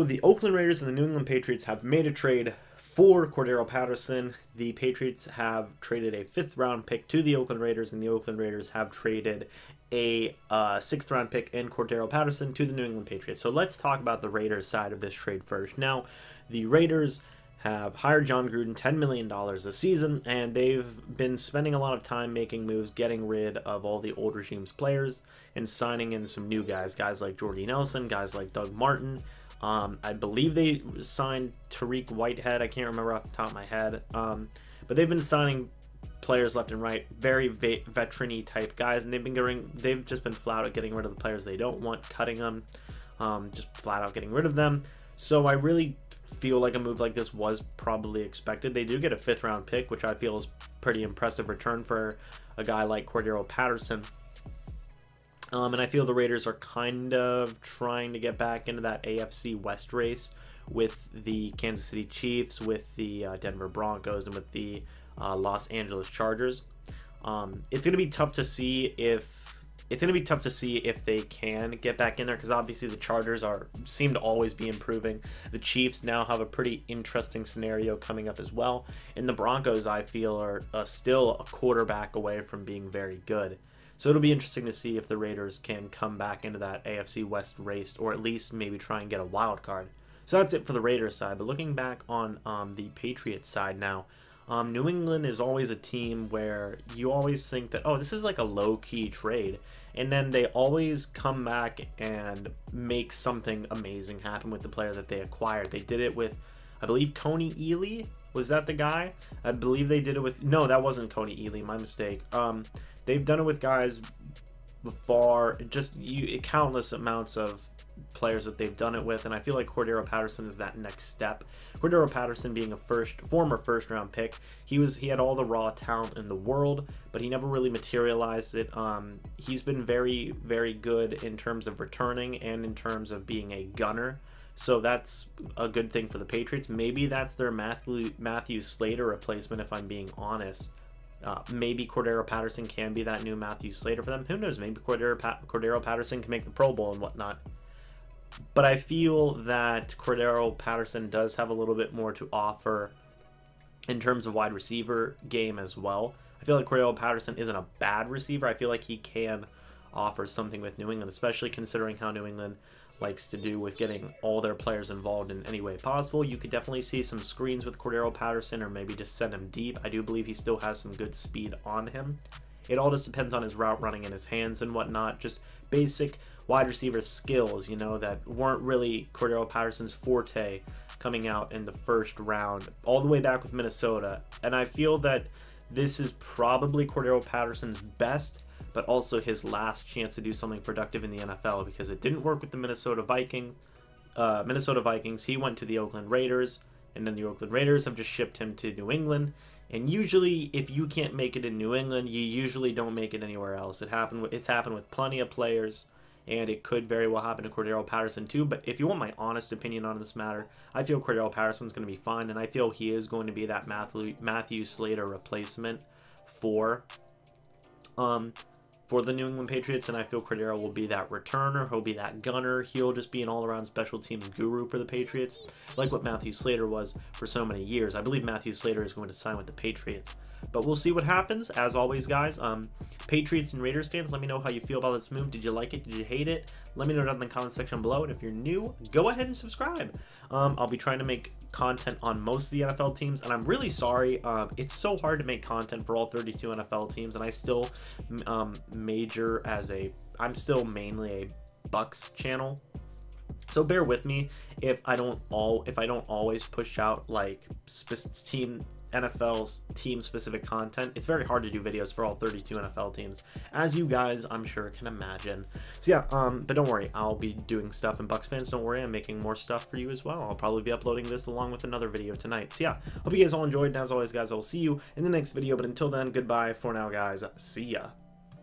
The Oakland Raiders and the New England Patriots have made a trade for Cordarrelle Paterson. The Patriots have traded a 5th-round pick to the Oakland Raiders, and the Oakland Raiders have traded a 6th-round pick in Cordarrelle Paterson to the New England Patriots. So let's talk about the Raiders side of this trade first. Now, the Raiders have hired John Gruden $10 million a season, and they've been spending a lot of time making moves, getting rid of all the old regime's players and signing in some new guys like Jordy Nelson, guys like Doug Martin. I believe they signed Tariq Whitehead. I can't remember off the top of my head. But they've been signing players left and right, very veteran-y type guys, and they've just been flat out getting rid of the players they don't want, cutting them, just flat out getting rid of them. So I really feel like a move like this was probably expected. They do get a 5th-round pick, which I feel is pretty impressive return for a guy like Cordarrelle Paterson. And I feel the Raiders are kind of trying to get back into that AFC West race with the Kansas City Chiefs, with the Denver Broncos, and with the Los Angeles Chargers. It's going to be tough to see if they can get back in there, because obviously the Chargers seem to always be improving. The Chiefs now have a pretty interesting scenario coming up as well, and the Broncos, I feel, are still a quarterback away from being very good. So it'll be interesting to see if the Raiders can come back into that AFC West race, or at least maybe try and get a wild card. So that's it for the Raiders side. But looking back on the Patriots side now, New England is always a team where you always think that, oh, this is like a low-key trade. And then they always come back and make something amazing happen with the players that they acquired. They did it with, I believe, Coney Ely. Was that the guy? I believe they did it with... No, that wasn't Coney Ely. My mistake. They've done it with guys before, countless amounts of players that they've done it with, and I feel like Cordarrelle Paterson is that next step. Cordarrelle Paterson being a former first-round pick, he had all the raw talent in the world, but he never really materialized it. He's been very, very good in terms of returning and in terms of being a gunner. So that's a good thing for the Patriots. Maybe that's their Matthew Slater replacement, if I'm being honest. Maybe Cordarrelle Paterson can be that new Matthew Slater for them. Who knows? Maybe Cordarrelle Paterson can make the Pro Bowl and whatnot. But I feel that Cordarrelle Paterson does have a little bit more to offer in terms of wide receiver game as well. I feel like Cordarrelle Paterson isn't a bad receiver. I feel like he can offer something with New England, especially considering how New England likes to do with getting all their players involved in any way possible. You could definitely see some screens with Cordarrelle Paterson, or maybe just send him deep. I do believe he still has some good speed on him. It all just depends on his route running in his hands and whatnot. Just basic wide receiver skills, you know, that weren't really Cordarrelle Paterson's forte coming out in the first round, all the way back with Minnesota. And I feel that this is probably Cordarrelle Paterson's best, but also his last chance to do something productive in the NFL, because it didn't work with the Minnesota Vikings. He went to the Oakland Raiders, and then the Oakland Raiders have just shipped him to New England. And usually, if you can't make it in New England, you usually don't make it anywhere else. It's happened with plenty of players, and it could very well happen to Cordarrelle Paterson too. But if you want my honest opinion on this matter, I feel Cordarrelle Paterson's going to be fine, and I feel he is going to be that Matthew Slater replacement for the New England Patriots, and I feel Cordarrelle will be that returner. He'll be that gunner. He'll just be an all-around special teams guru for the Patriots, like what Matthew Slater was for so many years. I believe Matthew Slater is going to sign with the Patriots, but we'll see what happens. As always, guys, Patriots and Raiders fans, let me know how you feel about this move. Did you like it? Did you hate it? Let me know down in the comment section below, and if you're new, go ahead and subscribe. I'll be trying to make content on most of the NFL teams, and I'm really sorry. It's so hard to make content for all 32 NFL teams, and I still I'm still mainly a Bucs channel. So bear with me if I don't always push out like NFL team specific content. It's very hard to do videos for all 32 NFL teams, as you guys I'm sure can imagine. So yeah, but don't worry, I'll be doing stuff, and Bucs fans, don't worry, I'm making more stuff for you as well. I'll probably be uploading this along with another video tonight. So yeah, hope you guys all enjoyed, and as always, guys, I will see you in the next video. But until then, goodbye for now, guys. See ya.